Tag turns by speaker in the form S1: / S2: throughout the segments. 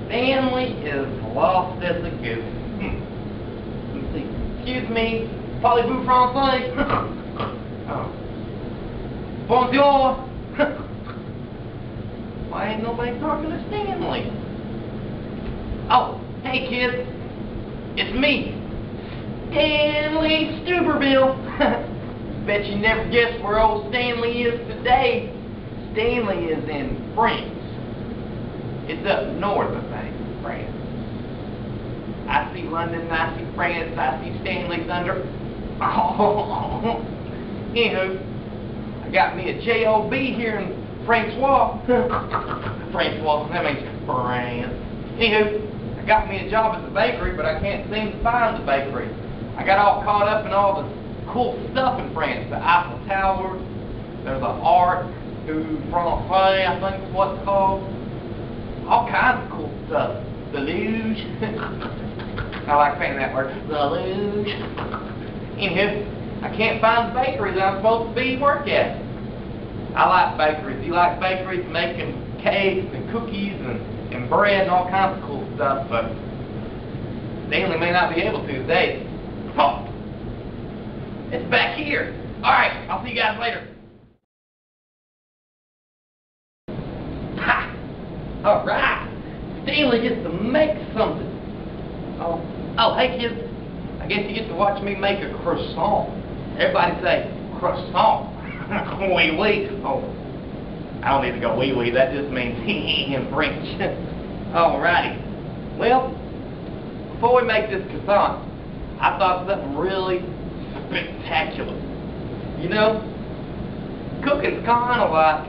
S1: Stanley is lost as a goose. Let's see. Excuse me, parlez-vous français? Bonjour. Why ain't nobody talking to Stanley? Oh, hey kids, it's me, Stanley Stubberville. Bet you never guessed where old Stanley is today. Stanley is in France. It's up north, I think, France. I see London, I see France, I see Stanley Thunder. Oh. Anywho, I got me a job here in Francois. Francois, that means France. Anywho, I got me a job at the bakery, but I can't seem to find the bakery. I got all caught up in all the cool stuff in France. The Eiffel Tower, there's the Arc du Français, I think is what it's called. All kinds of cool stuff. The luge. I like saying that word. The luge. Anywho, I can't find the bakery that I'm supposed to be work at. I like bakeries. You like bakeries, making cakes and cookies and bread and all kinds of cool stuff, but Stanley may not be able to today. Oh, it's back here. Alright, I'll see you guys later. Ha! Alright, Stanley gets to make something. Oh, hey kids, I guess you get to watch me make a croissant. Everybody say, croissant. Oui, oui. Oh, I don't need to go oui, oui. That just means in French. Alrighty. Well, before we make this croissant, I thought of something really spectacular. You know, cooking's kind of like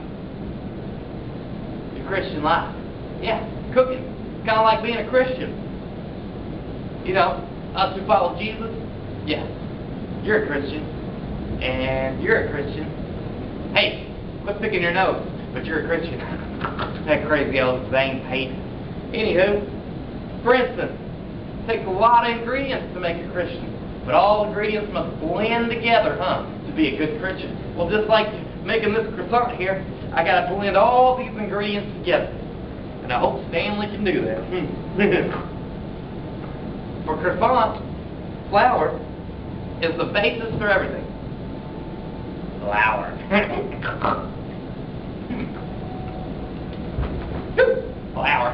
S1: the Christian life. Yeah, cooking. It's kind of like being a Christian. You know, us who follow Jesus, yeah, you're a Christian. And you're a Christian. Hey, quit picking your nose, but you're a Christian. That crazy old Zane hate. Anywho, for instance, it takes a lot of ingredients to make a Christian. But all ingredients must blend together, to be a good Christian. Well, just like making this croissant here, I got to blend all these ingredients together. And I hope Stanley can do that. For croissant, flour is the basis for everything. Flour. Flour.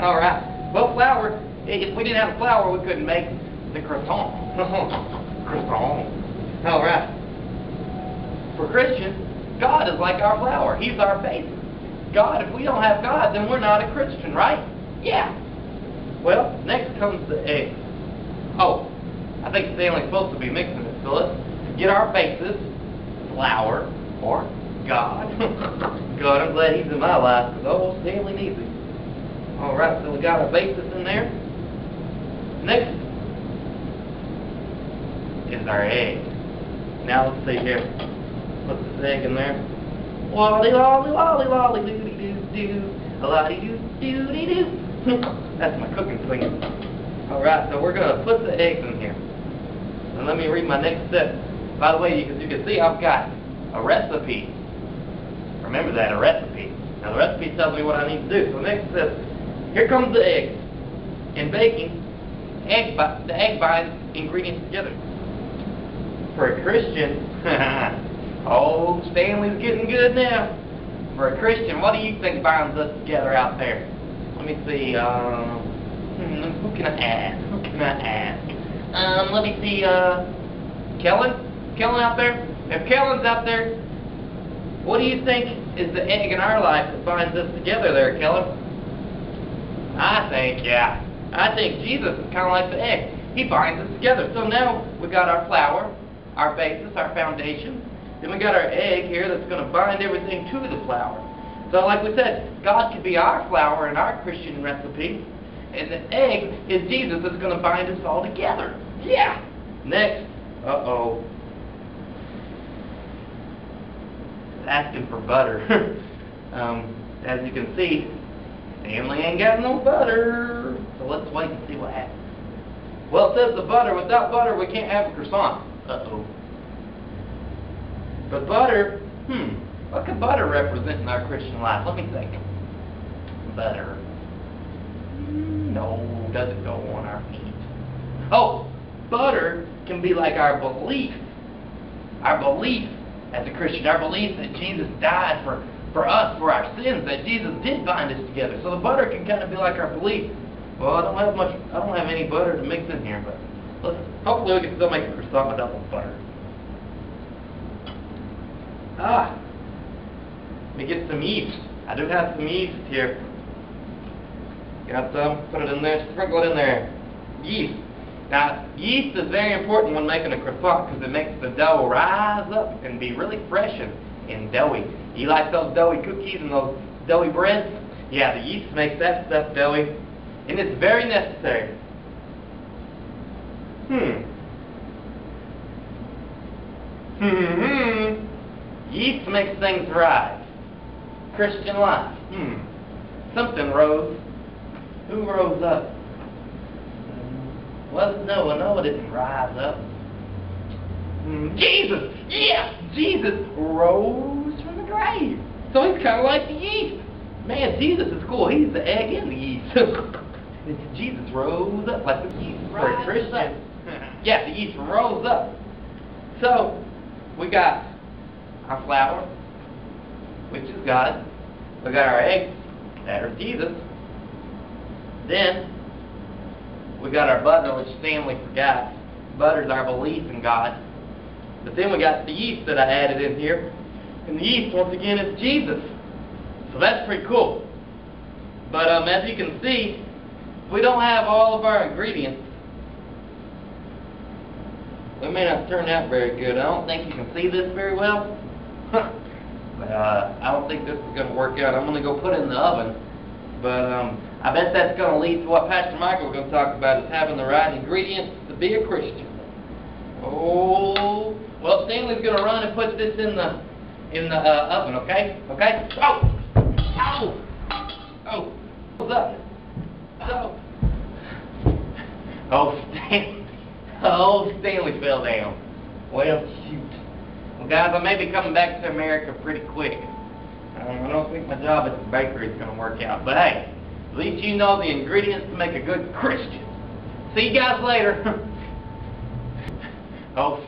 S1: Alright. Well, flour, if we didn't have flour, we couldn't make the croissant. Croissant. Alright. For Christians, God is like our flour. He's our basis. God, if we don't have God, then we're not a Christian, right? Yeah. Well, next comes the egg. Oh, I think Stanley's supposed to be mixing it, so let's get our basis, flour, or God. God, I'm glad he's in my life, because old Stanley needs it. Alright, so we got our basis in there. Next is our egg. Now let's see here. Put this egg in there. Lolly, lolly, lolly, lolly, doo-dee-doo-doo. A-lolly-doo-doo-dee-doo. That's my cooking thing. Alright, so we're going to put the eggs in here. And let me read my next step. By the way, as you can see, I've got a recipe. Remember that, a recipe. Now the recipe tells me what I need to do. So next says, here comes the eggs. In baking, the egg binds ingredients together. For a Christian, oh, Stanley's getting good now. For a Christian, what do you think binds us together out there? Let me see, who can I ask? Who can I ask? Let me see, Kellen? Kellen out there? If Kellen's out there, what do you think is the egg in our life that binds us together there, Kellen? I think Jesus is kind of like the egg. He binds us together. So now we got our flour, our basis, our foundation. Then we got our egg here that's going to bind everything to the flour. So like we said, God could be our flour in our Christian recipe, and the egg is Jesus that's going to bind us all together. Yeah! Next. Uh-oh. It's asking for butter. As you can see, Stanley ain't got no butter. So let's wait and see what happens. Well, it says the butter. Without butter, we can't have a croissant. Uh-oh. But butter, what could butter represent in our Christian life? Let me think. Butter. No, doesn't go on our meat. Oh, butter can be like our belief. Our belief as a Christian, our belief that Jesus died for us, for our sins, that Jesus did bind us together. So the butter can kind of be like our belief. Well, I don't have any butter to mix in here, but hopefully we can still make a croissant without the butter. Let me get some yeast. I do have some yeast here. Got some, put it in there, sprinkle it in there. Yeast. Now, yeast is very important when making a croissant because it makes the dough rise up and be really fresh and doughy. You like those doughy cookies and those doughy breads? Yeah, the yeast makes that stuff doughy. And it's very necessary. Yeast makes things rise. Christian life. Something rose. Who rose up? Was Noah. Noah didn't rise up. Jesus! Yeah! Jesus rose from the grave. So he's kind of like the yeast. Man, Jesus is cool. He's the egg and the yeast. Jesus rose up like the yeast. For a Christian. Yeah, the yeast rose up. So, we got our flour, which is God. We got our eggs, that is Jesus. Then, we got our butter, which Stanley forgot. Butter's our belief in God. But then we got the yeast that I added in here. And the yeast, once again, is Jesus. So that's pretty cool. But as you can see, we don't have all of our ingredients. It may not turn out very good. I don't think you can see this very well. But I don't think this is going to work out. I'm going to go put it in the oven. But I bet that's going to lead to what Pastor Michael is going to talk about, is having the right ingredients to be a Christian. Oh, well, Stanley's going to run and put this in the oven, okay? Okay? Oh! Ow! Oh! What's up? So, Stanley fell down. Well, shoot. Well, guys, I may be coming back to America pretty quick. I don't think my job at the bakery is going to work out. But hey, at least you know the ingredients to make a good Christian. See you guys later. Oh,